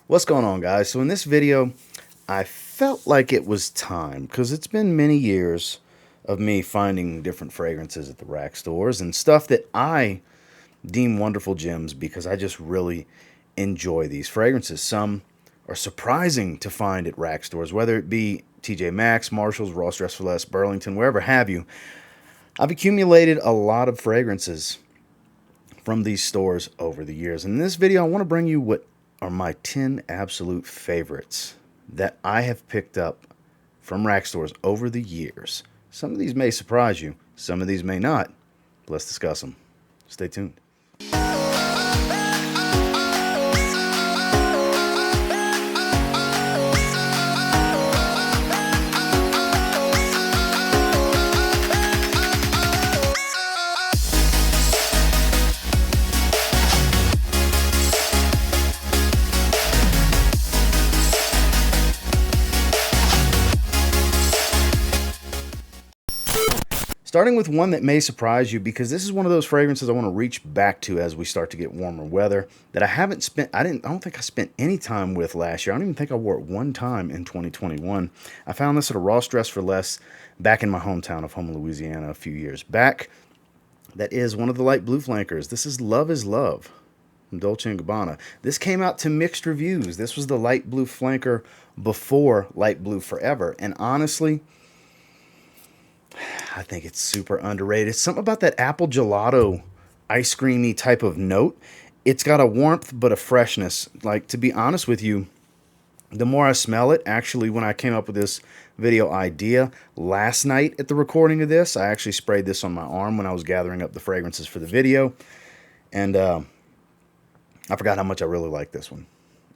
What's going on, guys? So in this video, I felt like it was time because it's been many years of me finding different fragrances at the rack stores and stuff that I deem wonderful gems because I just really enjoy these fragrances. Some are surprising to find at rack stores, whether it be TJ Maxx, Marshalls, Ross Dress for Less, Burlington, wherever have you. I've accumulated a lot of fragrances from these stores over the years. In this video, I want to bring you what are my 10 absolute favorites that I have picked up from rack stores over the years. Some of these may surprise you, some of these may not. Let's discuss them. Stay tuned. Starting with one that may surprise you, because this is one of those fragrances I want to reach back to as we start to get warmer weather that I don't think I spent any time with last year. I don't even think I wore it one time in 2021. I found this at a Ross Dress for Less back in my hometown of Houma, Louisiana a few years back. That is one of the light blue flankers. This is Love is Love from Dolce & Gabbana. This came out to mixed reviews. This was the light blue flanker before Light Blue Forever. And honestly, I think it's super underrated. It's something about that apple gelato, ice creamy type of note. It's got a warmth but a freshness. Like, to be honest with you, the more I smell it, actually, when I came up with this video idea last night at the recording of this, I actually sprayed this on my arm when I was gathering up the fragrances for the video. And I forgot how much I really like this one.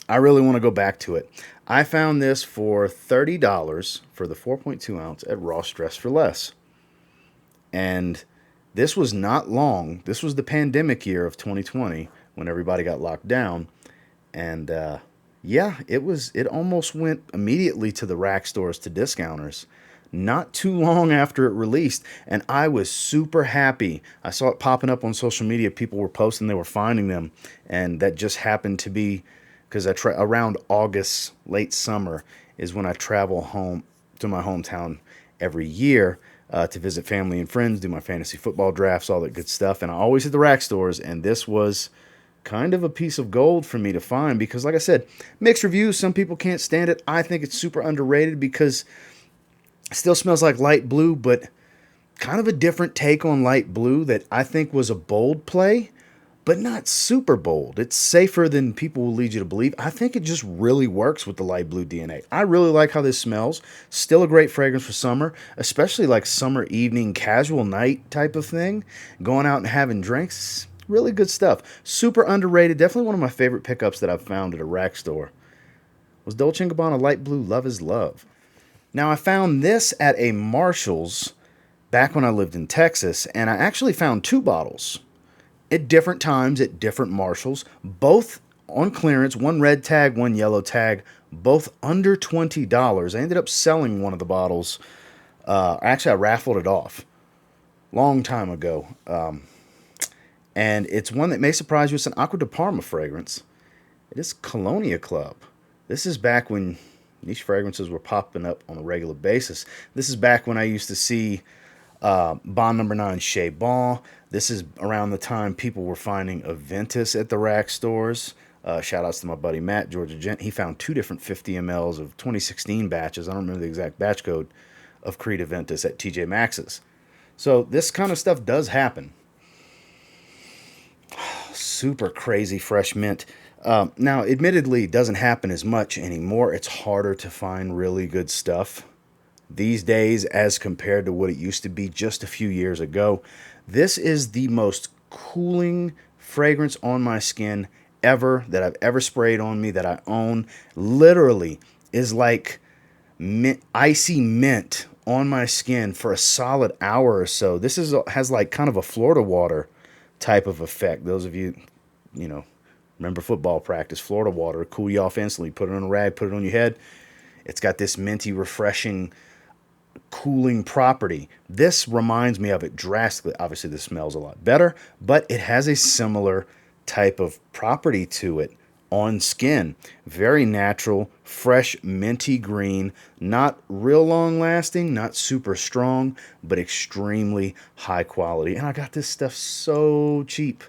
I really want to go back to it. I found this for $30 for the 4.2 ounce at Ross Dress for Less. And this was not long. This was the pandemic year of 2020 when everybody got locked down. And yeah, it almost went immediately to the rack stores, to discounters, not too long after it released. And I was super happy. I saw it popping up on social media. People were posting they were finding them. And that just happened to be because around August, late summer, is when I travel home to my hometown every year to visit family and friends, do my fantasy football drafts, all that good stuff. And I always hit the rack stores, and this was kind of a piece of gold for me to find because, like I said, mixed reviews. Some people can't stand it. I think it's super underrated because it still smells like light blue, but kind of a different take on light blue that I think was a bold play, but not super bold. It's safer than people will lead you to believe. I think it just really works with the light blue DNA. I really like how this smells. Still a great fragrance for summer, especially like summer evening, casual night type of thing. Going out and having drinks, really good stuff. Super underrated. Definitely one of my favorite pickups that I've found at a rack store was Dolce & Gabbana Light Blue Love is Love. Now, I found this at a Marshalls back when I lived in Texas, and I actually found two bottles at different times at different Marshalls, both on clearance, one red tag, one yellow tag, both under $20. I ended up selling one of the bottles. Actually, I raffled it off long time ago. And it's one that may surprise you. It's an Acqua de Parma fragrance. It is Colonia Club. This is back when niche fragrances were popping up on a regular basis. This is back when I used to see Bond Number 9 Chez Bon. This is around the time people were finding Aventus at the rack stores. Shout outs to my buddy Matt, Giorgio. He found two different 50 mLs of 2016 batches. I don't remember the exact batch code of Creed Aventus at TJ Maxx's. So this kind of stuff does happen. Super crazy fresh mint. Now, admittedly, it doesn't happen as much anymore. It's harder to find really good stuff these days as compared to what it used to be just a few years ago. This is the most cooling fragrance on my skin ever that I've ever sprayed on me that I own. Literally is like icy mint on my skin for a solid hour or so. This has like kind of a Florida water type of effect. Those of you, remember football practice, Florida water, cool you off instantly. Put it on a rag, put it on your head. It's got this minty, refreshing, cooling property. This reminds me of it drastically. Obviously, this smells a lot better, but it has a similar type of property to it on skin. Very natural, fresh, minty green, not real long lasting, not super strong, but extremely high quality. And I got this stuff so cheap,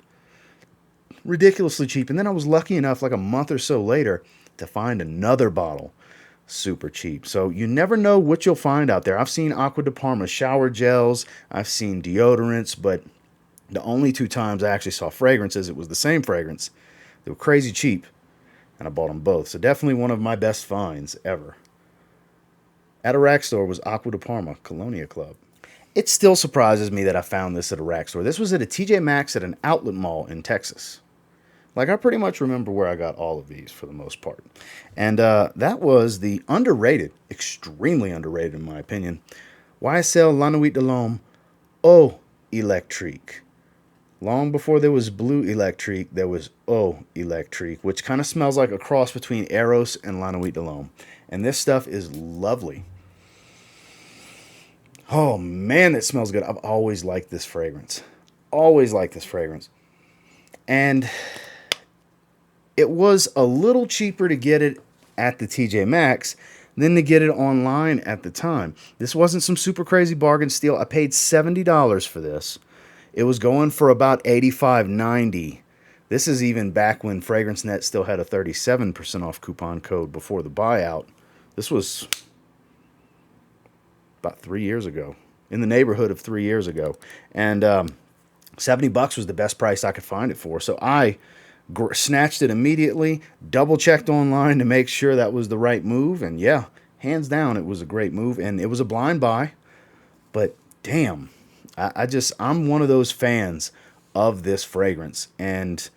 ridiculously cheap. And then I was lucky enough, like a month or so later, to find another bottle super cheap. So you never know what you'll find out there. I've seen Acqua di Parma shower gels, I've seen deodorants, but the only two times I actually saw fragrances, it was the same fragrance. They were crazy cheap, and I bought them both. So definitely one of my best finds ever. At a rack store was Acqua di Parma, Colonia Club. It still surprises me that I found this at a rack store. This was at a TJ Maxx at an outlet mall in Texas. Like, I pretty much remember where I got all of these for the most part. And that was the underrated, extremely underrated in my opinion, YSL La Nuit de l'Homme Eau Electrique. Long before there was Blue Electrique, there was Eau Electrique, which kind of smells like a cross between Eros and La Nuit de l'Homme. And this stuff is lovely. Oh man, that smells good. I've always liked this fragrance. Always liked this fragrance. And it was a little cheaper to get it at the TJ Maxx than to get it online at the time. This wasn't some super crazy bargain steal. I paid $70 for this. It was going for about $85.90. This is even back when FragranceNet still had a 37% off coupon code before the buyout. This was about 3 years ago, in the neighborhood of 3 years ago. And $70 was the best price I could find it for. So I snatched it immediately, double checked online to make sure that was the right move, and yeah, hands down it was a great move, and it was a blind buy, but damn, I'm one of those fans of this fragrance, and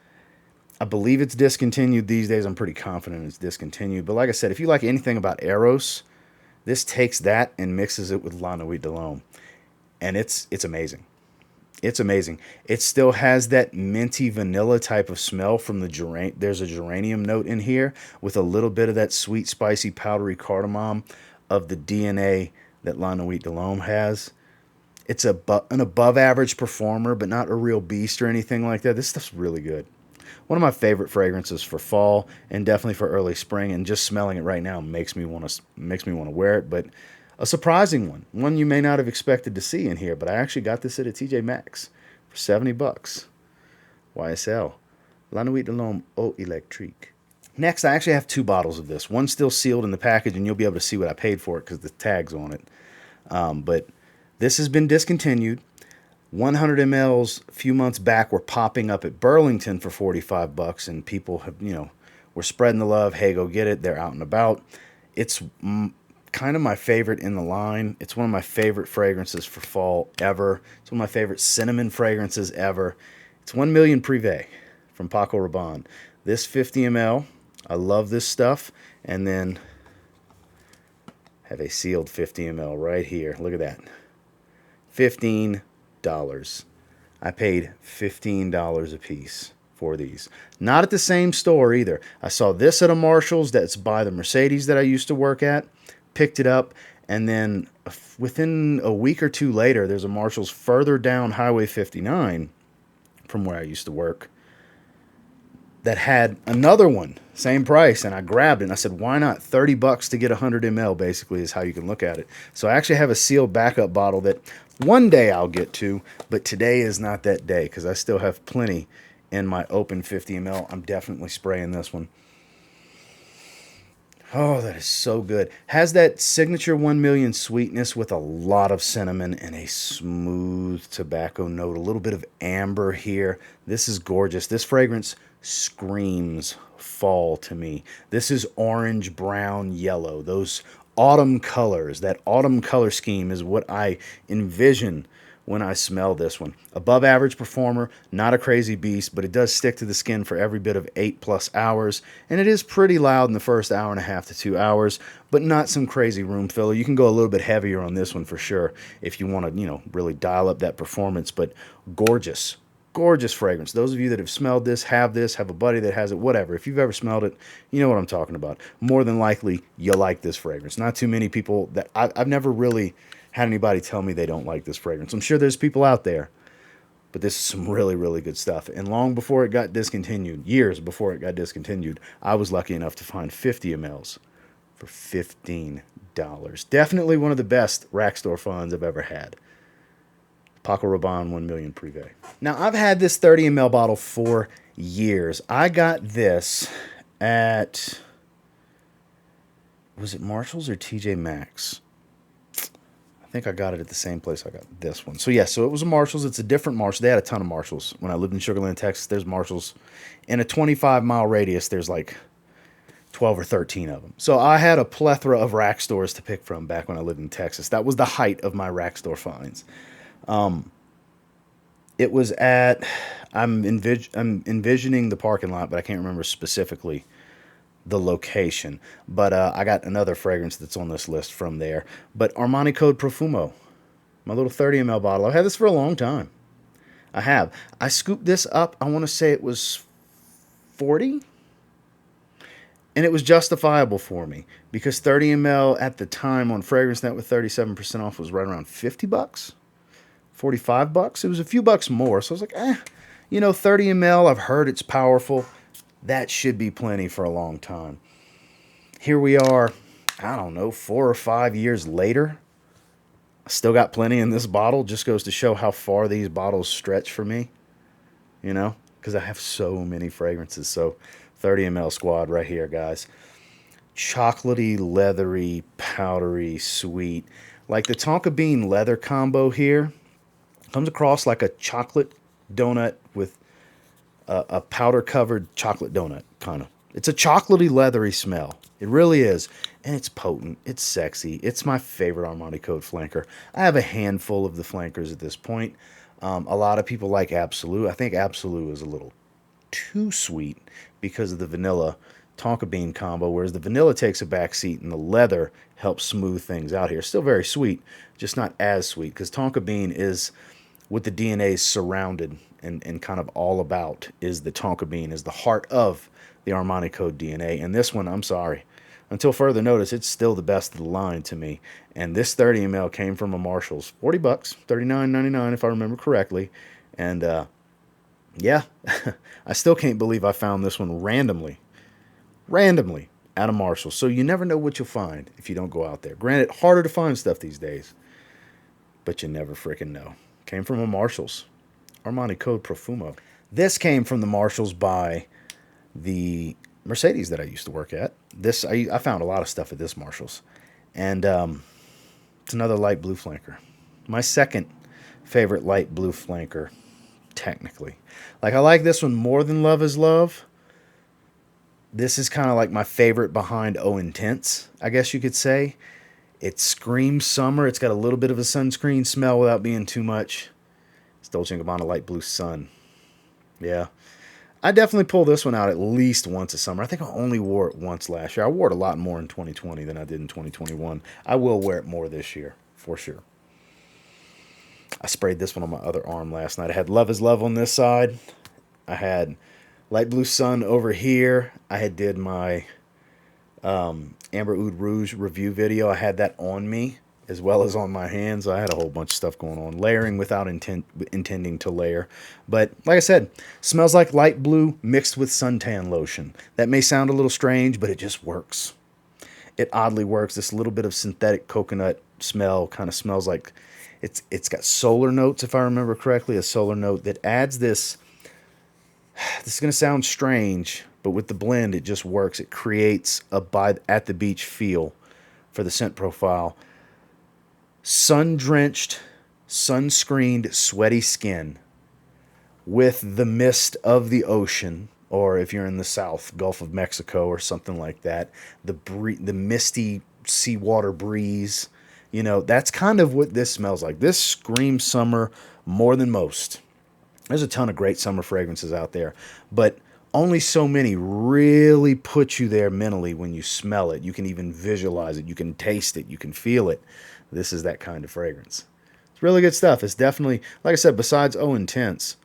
I believe it's discontinued these days. I'm pretty confident it's discontinued, but like I said, if you like anything about Eros, this takes that and mixes it with La Nuit de l'Homme, and it's amazing. It's amazing. It still has that minty vanilla type of smell from the there's a geranium note in here with a little bit of that sweet, spicy, powdery cardamom of the DNA that La Nuit de l'Homme has. It's an above average performer, but not a real beast or anything like that. This stuff's really good. One of my favorite fragrances for fall and definitely for early spring, and just smelling it right now makes me want to wear it, but a surprising one you may not have expected to see in here, but I actually got this at a TJ Maxx for $70. YSL, La Nuit de l'Homme Eau Electrique. Next, I actually have 2 bottles of this. One's still sealed in the package, and you'll be able to see what I paid for it because the tag's on it. But this has been discontinued. 100 mLs a few months back were popping up at Burlington for $45, and people have, were spreading the love. Hey, go get it. They're out and about. It's kind of my favorite in the line. It's one of my favorite fragrances for fall ever. It's one of my favorite cinnamon fragrances ever. It's 1 million Prive from Paco Rabanne. This 50 ml, I love this stuff. And then have a sealed 50 ml right here. Look at that. $15. I paid $15 a piece for these. Not at the same store either. I saw this at a Marshall's that's by the Mercedes that I used to work at. Picked it up, and then within a week or two later, there's a Marshall's further down Highway 59 from where I used to work that had another one, same price, and I grabbed it, and I said, why not? $30 to get 100 ml, basically, is how you can look at it. So I actually have a sealed backup bottle that one day I'll get to, but today is not that day, because I still have plenty in my open 50 ml. I'm definitely spraying this one. Oh, that is so good. Has that signature 1 million sweetness with a lot of cinnamon and a smooth tobacco note. A little bit of amber here. This is gorgeous. This fragrance screams fall to me. This is orange, brown, yellow. Those autumn colors. That autumn color scheme is what I envision when I smell this one. Above average performer, not a crazy beast, but it does stick to the skin for every bit of 8+ hours, and it is pretty loud in the first hour and a half to 2 hours, but not some crazy room filler. You can go a little bit heavier on this one for sure if you want to, really dial up that performance, but gorgeous. Gorgeous fragrance. Those of you that have smelled this, have a buddy that has it, whatever. If you've ever smelled it, you know what I'm talking about. More than likely, you'll like this fragrance. Not too many people that I've never really had anybody tell me they don't like this fragrance. I'm sure there's people out there, But this is some really, really good stuff. And long before it got discontinued, years before it got discontinued, I was lucky enough to find 50 mLs for $15. Definitely one of the best rack store finds I've ever had. Paco Rabanne 1 million Prive. Now, I've had this 30 ml bottle for years. I got this at, was it Marshall's or TJ Maxx? I think I got it at the same place I got this one. So, yeah, so it was a Marshall's. It's a different Marshall. They had a ton of Marshalls. When I lived in Sugar Land, Texas, there's Marshalls. In a 25-mile radius, there's like 12 or 13 of them. So I had a plethora of rack stores to pick from back when I lived in Texas. That was the height of my rack store finds. It was at, I'm envisioning the parking lot, but I can't remember specifically the location. But I got another fragrance that's on this list from there. But Armani Code Profumo, my little 30 ml bottle. I've had this for a long time. I have. I scooped this up. I want to say it was 40. And it was justifiable for me because 30 ml at the time on Fragrance Net with 37% off was right around $50, $45. It was a few bucks more. So I was like, 30 ml, I've heard it's powerful. That should be plenty for a long time. Here we are, I don't know, 4 or 5 years later. I still got plenty in this bottle. Just goes to show how far these bottles stretch for me, because I have so many fragrances. So 30 ml squad right here, guys. Chocolatey, leathery, powdery, sweet. Like the Tonka Bean leather combo here comes across like a chocolate donut with a powder-covered chocolate donut, kind of. It's a chocolatey, leathery smell. It really is. And it's potent. It's sexy. It's my favorite Armani Code flanker. I have a handful of the flankers at this point. A lot of people like Absolute. I think Absolute is a little too sweet because of the vanilla Tonka Bean combo, whereas the vanilla takes a back seat and the leather helps smooth things out here. Still very sweet, just not as sweet, because Tonka Bean is what the DNA is surrounded and kind of all about is the Tonka Bean, is the heart of the Armani Code DNA. And this one, I'm sorry, until further notice, it's still the best of the line to me. And this 30 ml came from a Marshall's. $40, $39.99 if I remember correctly. And yeah, I still can't believe I found this one randomly at a Marshall. So you never know what you'll find if you don't go out there. Granted, harder to find stuff these days, but you never freaking know. Came from a Marshall's. Armani Code Profumo. This came from the Marshalls by the Mercedes that I used to work at. This I found a lot of stuff at this Marshalls. And it's another light blue flanker. My second favorite light blue flanker, technically. Like, I like this one more than Love is Love. This is kind of like my favorite behind Oh Intense, I guess you could say. It screams summer. It's got a little bit of a sunscreen smell without being too much. It's Dolce & Gabbana Light Blue Sun. Yeah. I definitely pull this one out at least once a summer. I think I only wore it once last year. I wore it a lot more in 2020 than I did in 2021. I will wear it more this year, for sure. I sprayed this one on my other arm last night. I had Love is Love on this side. I had Light Blue Sun over here. I had did my Amber Oud Rouge review video. I had that on me as well as on my hands. I had a whole bunch of stuff going on. Layering without intending to layer. But like I said, smells like light blue mixed with suntan lotion. That may sound a little strange, but it just works. It oddly works. This little bit of synthetic coconut smell kind of smells like it's got solar notes, if I remember correctly, a solar note that adds this. This is going to sound strange, but with the blend, it just works. It creates a at the beach feel for the scent profile. Sun-drenched, sunscreened, sweaty skin with the mist of the ocean, or if you're in the south, Gulf of Mexico or something like that, the misty seawater breeze. That's kind of what this smells like. This screams summer more than most. There's a ton of great summer fragrances out there, but only so many really put you there mentally when you smell it. You can even visualize it. You can taste it. You can feel it. This is that kind of fragrance. It's really good stuff. It's definitely, like I said, besides Oh Intense,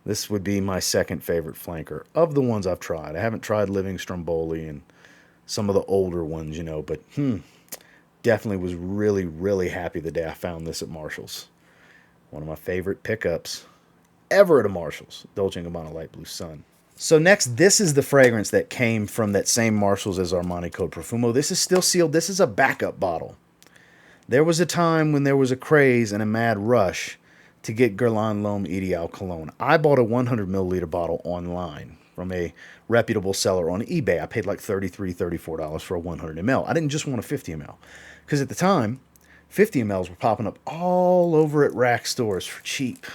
this would be my second favorite flanker of the ones I've tried. I haven't tried Living Stromboli and some of the older ones, but definitely was really, really happy the day I found this at Marshall's. One of my favorite pickups. ever at a Marshall's. Dolce & Gabbana Light Blue Sun. So next, this is the fragrance that came from that same Marshall's as Armani Code Profumo. This is still sealed. This is a backup bottle. There was a time when there was a craze and a mad rush to get Guerlain L'Homme Ideal Cologne. I bought a 100 milliliter bottle online from a reputable seller on eBay. I paid like $33, $34 for a 100 ml. I didn't just want a 50 ml. Because at the time, 50 mls were popping up all over at rack stores for cheap.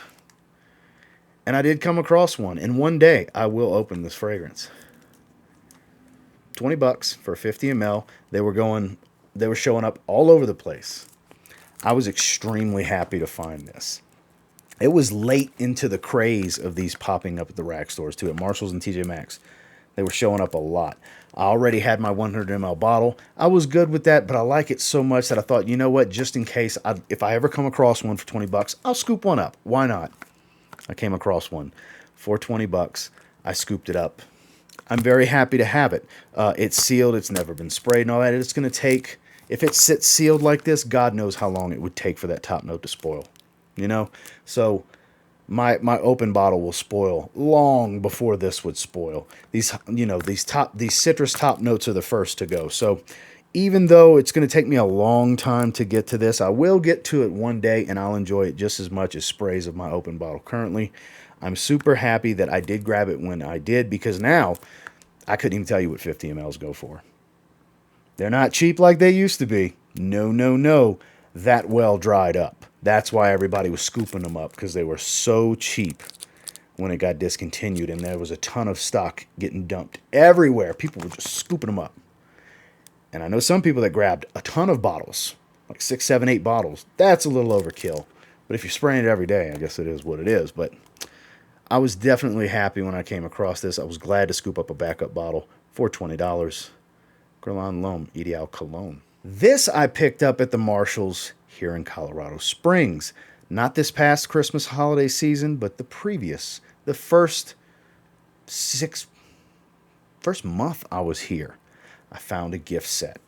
And I did come across one. And one day, I will open this fragrance. $20 for a 50 ml. They were showing up all over the place. I was extremely happy to find this. It was late into the craze of these popping up at the rack stores too, at Marshall's and TJ Maxx. They were showing up a lot. I already had my 100 ml bottle. I was good with that, but I like it so much that I thought, you know what, just in case, if I ever come across one for $20, I'll scoop one up. Why not? I came across one for $20. I scooped it up. I'm very happy to have it. It's sealed. It's never been sprayed and all that. It's going to take, if it sits sealed like this, God knows how long it would take for that top note to spoil. You know? So my open bottle will spoil long before this would spoil. These, you know, these citrus top notes are the first to go. So even though it's going to take me a long time to get to this, I will get to it one day, and I'll enjoy it just as much as sprays of my open bottle currently. I'm super happy that I did grab it when I did, because now I couldn't even tell you what 50 mls go for. They're not cheap like they used to be. No, no, no. That well dried up. That's why everybody was scooping them up, because they were so cheap when it got discontinued, and there was a ton of stock getting dumped everywhere. People were just scooping them up. And I know some people that grabbed a ton of bottles, like 6, 7, 8 bottles. That's a little overkill. But if you're spraying it every day, I guess it is what it is. But I was definitely happy when I came across this. I was glad to scoop up a backup bottle for $20. Guerlain L'Homme Ideal Cologne. This I picked up at the Marshalls here in Colorado Springs. Not this past Christmas holiday season, but the previous. The first month I was here, I found a gift set.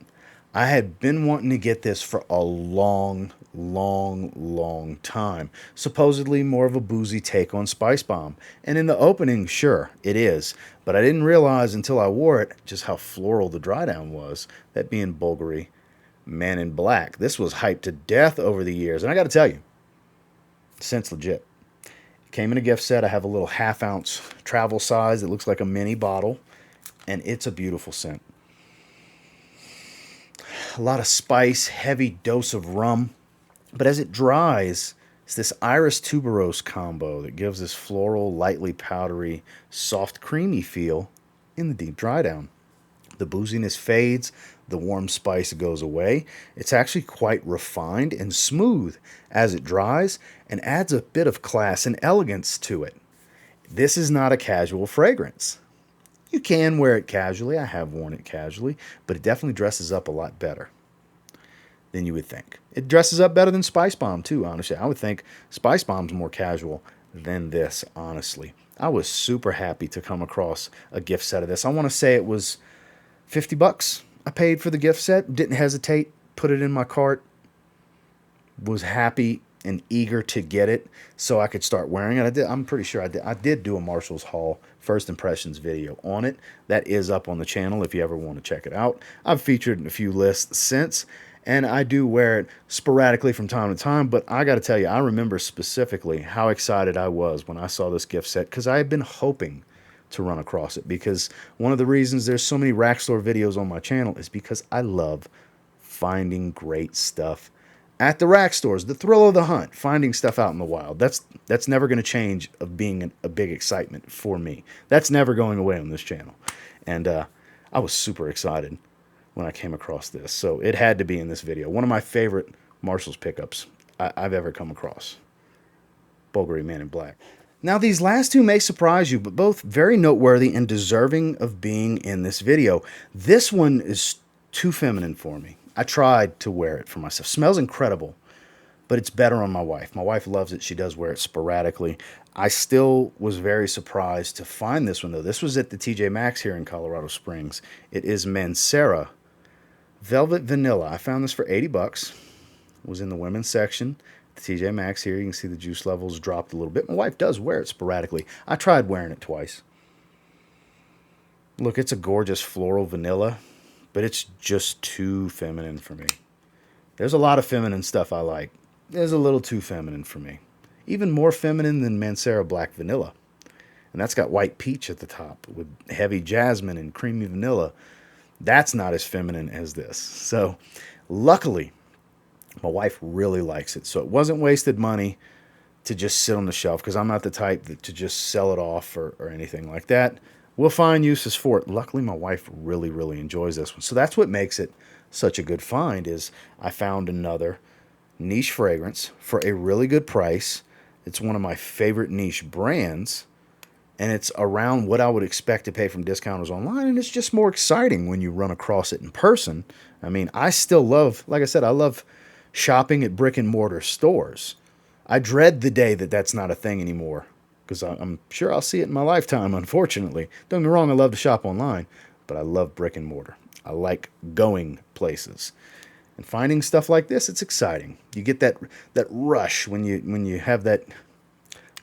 I had been wanting to get this for a long, long, long time. Supposedly more of a boozy take on Spice Bomb. And in the opening, sure, it is. But I didn't realize until I wore it just how floral the dry down was. That being Bvlgari Man In Black. This was hyped to death over the years. And I got to tell you, the scent's legit. It came in a gift set. I have a little half-ounce travel size that looks like a mini bottle. And it's a beautiful scent. A lot of spice, heavy dose of rum. But as it dries, it's this iris tuberose combo that gives this floral, lightly powdery, soft, creamy feel in the deep dry down. The booziness fades, the warm spice goes away. It's actually quite refined and smooth as it dries and adds a bit of class and elegance to it. This is not a casual fragrance. You can wear it casually. I have worn it casually, but it definitely dresses up a lot better than you would think. It dresses up better than Spice Bomb too, honestly. I would think Spice Bomb's more casual than this, honestly. I was super happy to come across a gift set of this. I want to say it was $50 I paid for the gift set. Didn't hesitate. Put it in my cart. Was happy and eager to get it so I could start wearing it. I'm pretty sure I did do a Marshall's haul first impressions video on it. That is up on the channel if you ever want to check it out. I've featured in a few lists since, and I do wear it sporadically from time to time, but I got to tell you, I remember specifically how excited I was when I saw this gift set, because I had been hoping to run across it, because one of the reasons there's so many rack store videos on my channel is because I love finding great stuff at the rack stores. The thrill of the hunt, finding stuff out in the wild. That's never going to change of being a big excitement for me. That's never going away on this channel. And I was super excited when I came across this. So it had to be in this video. One of my favorite Marshall's pickups I've ever come across. Bvlgari Man In Black. Now these last two may surprise you, but both very noteworthy and deserving of being in this video. This one is too feminine for me. I tried to wear it for myself. Smells incredible, but it's better on my wife. My wife loves it. She does wear it sporadically. I still was very surprised to find this one, though. This was at the TJ Maxx here in Colorado Springs. It is Mancera Velvet Vanilla. I found this for $80. It was in the women's section. The TJ Maxx here, you can see the juice levels dropped a little bit. My wife does wear it sporadically. I tried wearing it twice. Look, it's a gorgeous floral vanilla, but it's just too feminine for me. There's a lot of feminine stuff I like. There's a little too feminine for me. Even more feminine than Mancera Black Vanilla. And that's got white peach at the top with heavy jasmine and creamy vanilla. That's not as feminine as this. So, luckily, my wife really likes it. So it wasn't wasted money to just sit on the shelf because I'm not the type to just sell it off or anything like that. We'll find uses for it. Luckily, my wife really, really enjoys this one. So that's what makes it such a good find is I found another niche fragrance for a really good price. It's one of my favorite niche brands, and it's around what I would expect to pay from discounters online, and it's just more exciting when you run across it in person. I mean, I still love, like I said, I love shopping at brick and mortar stores. I dread the day that that's not a thing anymore because I'm sure I'll see it in my lifetime, unfortunately. Don't get me wrong, I love to shop online, but I love brick and mortar. I like going places. And finding stuff like this, it's exciting. You get that rush when you have that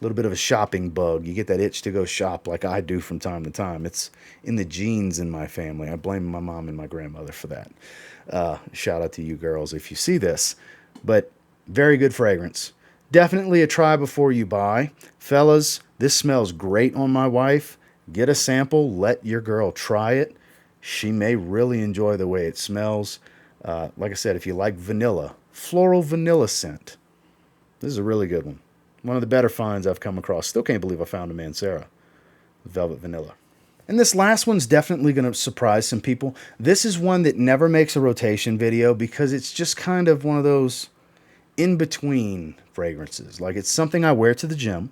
little bit of a shopping bug. You get that itch to go shop like I do from time to time. It's in the genes in my family. I blame my mom and my grandmother for that. Shout out to you girls if you see this. But very good fragrance. Definitely a try before you buy. Fellas, this smells great on my wife. Get a sample. Let your girl try it. She may really enjoy the way it smells. Like I said, if you like vanilla, floral vanilla scent, this is a really good one. One of the better finds I've come across. Still can't believe I found a Mancera. Velvet Vanilla. And this last one's definitely going to surprise some people. This is one that never makes a rotation video because it's just kind of one of those in-between fragrances. Like it's something I wear to the gym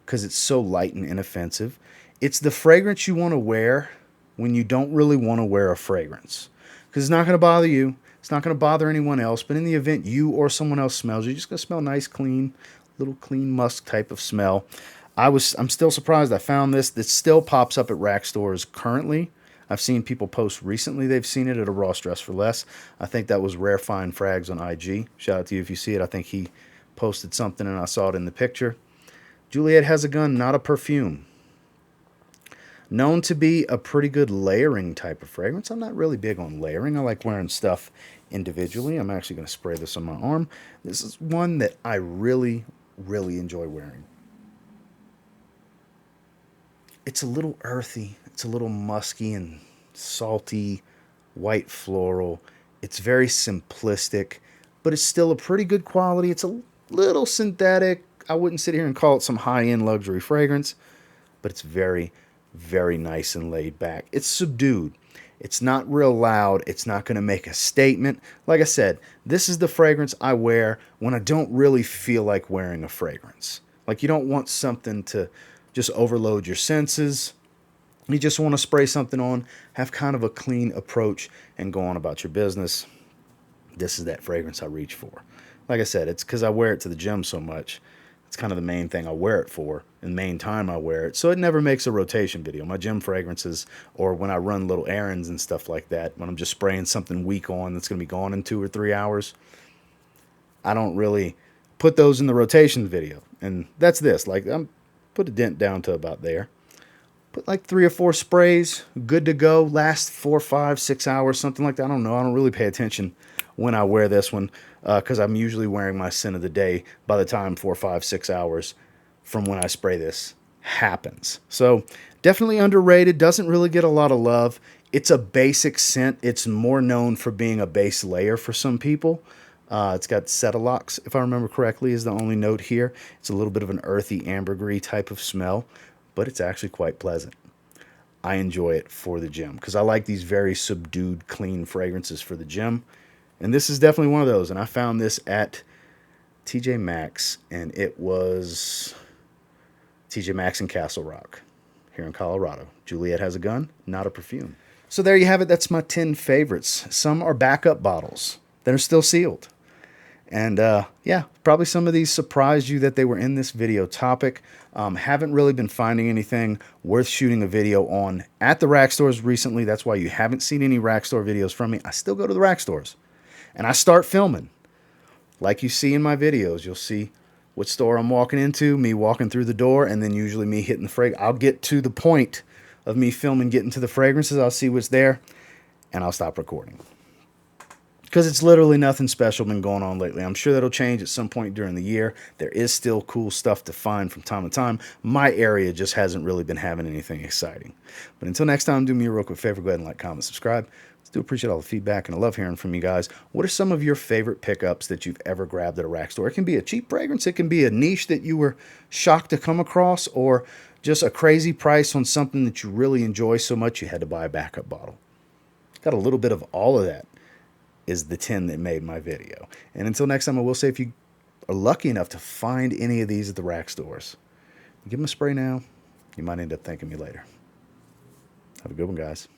because it's so light and inoffensive. It's the fragrance you want to wear when you don't really want to wear a fragrance. Because it's not going to bother you. It's not going to bother anyone else. But in the event you or someone else smells, you're just going to smell nice, clean, little clean musk type of smell. I'm still surprised I found this. This still pops up at rack stores currently. I've seen people post recently they've seen it at a Ross Dress for Less. I think that was Rare Fine Frags on IG. Shout out to you if you see it. I think he posted something and I saw it in the picture. Juliette Has a Gun, Not a Perfume. Known to be a pretty good layering type of fragrance. I'm not really big on layering. I like wearing stuff individually. I'm actually going to spray this on my arm. This is one that I really, really enjoy wearing. It's a little earthy. It's a little musky and salty, white floral. It's very simplistic, but it's still a pretty good quality. It's a little synthetic. I wouldn't sit here and call it some high-end luxury fragrance, but it's very, very nice and laid back. It's subdued. It's not real loud. It's not going to make a statement. Like I said, this is the fragrance I wear when I don't really feel like wearing a fragrance. Like you don't want something to just overload your senses. You just want to spray something on, have kind of a clean approach, and go on about your business. This is that fragrance I reach for. Like I said, it's because I wear it to the gym so much. It's kind of the main thing I wear it for, and the main time I wear it. So it never makes a rotation video. My gym fragrances, or when I run little errands and stuff like that, when I'm just spraying something weak on that's going to be gone in 2 or 3 hours, I don't really put those in the rotation video. And that's this. Like, I'm put a dent down to about there. Put like 3 or 4 sprays, good to go, last 4, 5, 6 hours, something like that. I don't know. I don't really pay attention when I wear this one because I'm usually wearing my scent of the day by the time 4, 5, 6 hours from when I spray this happens. So definitely underrated. Doesn't really get a lot of love. It's a basic scent. It's more known for being a base layer for some people. It's got Cetilox, if I remember correctly, is the only note here. It's a little bit of an earthy, ambergris type of smell, but it's actually quite pleasant. I enjoy it for the gym because I like these very subdued, clean fragrances for the gym. And this is definitely one of those. And I found this at TJ Maxx, and it was TJ Maxx in Castle Rock here in Colorado. Juliette Has a Gun, Not a Perfume. So there you have it. That's my 10 favorites. Some are backup bottles that are still sealed. And yeah, probably some of these surprised you that they were in this video topic. Haven't really been finding anything worth shooting a video on at the rack stores recently. That's why you haven't seen any rack store videos from me. I still go to the rack stores and I start filming. like you see in my videos. You'll see what store I'm walking into, me walking through the door, and then usually me hitting the fragrance. I'll get to the point of me filming getting to the fragrances. I'll see what's there, and I'll stop recording. Because it's literally nothing special been going on lately. I'm sure that'll change at some point during the year. There is still cool stuff to find from time to time. My area just hasn't really been having anything exciting. But until next time, do me a real quick favor. Go ahead and like, comment, subscribe. I do appreciate all the feedback, and I love hearing from you guys. What are some of your favorite pickups that you've ever grabbed at a rack store? It can be a cheap fragrance. It can be a niche that you were shocked to come across, or just a crazy price on something that you really enjoy so much you had to buy a backup bottle. Got a little bit of all of that is the 10 that made my video. And until next time, I will say, if you are lucky enough to find any of these at the rack stores, give them a spray now. You might end up thanking me later. Have a good one, guys.